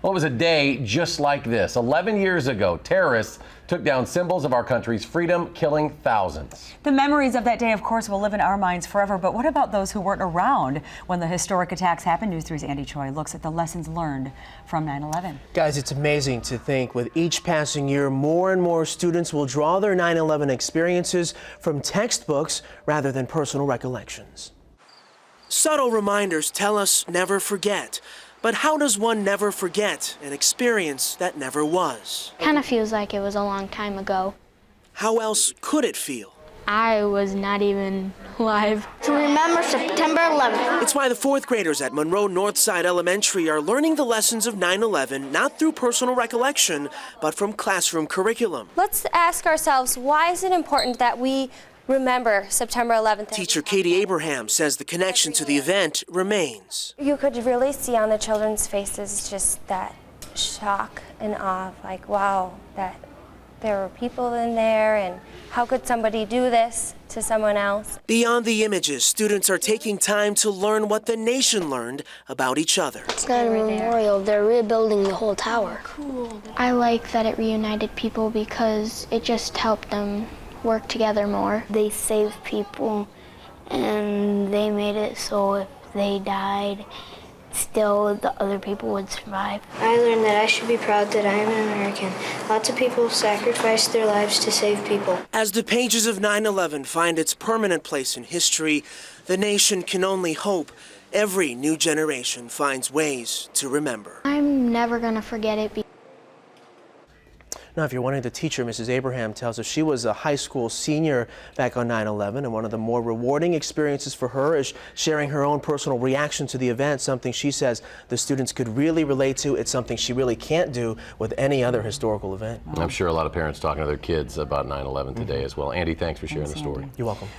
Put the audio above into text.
Well, it was a day just like this. 11 years ago, terrorists took down symbols of our country's freedom, killing thousands. The memories of that day, of course, will live in our minds forever. But what about those who weren't around when the historic attacks happened? News 3's Andy Choi looks at the lessons learned from 9/11. Guys, it's amazing to think with each passing year, more and more students will draw their 9/11 experiences from textbooks rather than personal recollections. Subtle reminders tell us never forget. But how does one never forget an experience that never was? Kind of feels like it was a long time ago. How else could it feel? I was not even alive. To remember September 11th. It's why the fourth graders at Monroe Northside Elementary are learning the lessons of 9/11 not through personal recollection, but from classroom curriculum. Let's ask ourselves, why is it important that we remember September 11th? Teacher Katie Abraham says the connection to the event remains. You could really see on the children's faces just that shock and awe, like, wow, that there were people in there, and how could somebody do this to someone else? Beyond the images, students are taking time to learn what the nation learned about each other. It's not a memorial, they're rebuilding the whole tower. Cool. I like that it reunited people because it just helped them work together more. They saved people and they made it so if they died, still the other people would survive. I learned that I should be proud that I am an American. Lots of people sacrificed their lives to save people. As the pages of 9/11 find its permanent place in history, the nation can only hope every new generation finds ways to remember. I'm never gonna forget it. Now, if you're wondering, the teacher, Mrs. Abraham, tells us she was a high school senior back on 9/11, and one of the more rewarding experiences for her is sharing her own personal reaction to the event, something she says the students could really relate to. It's something she really can't do with any other historical event. I'm sure a lot of parents talking to their kids about 9/11 today as well. Andy, thanks for sharing the story. You're welcome.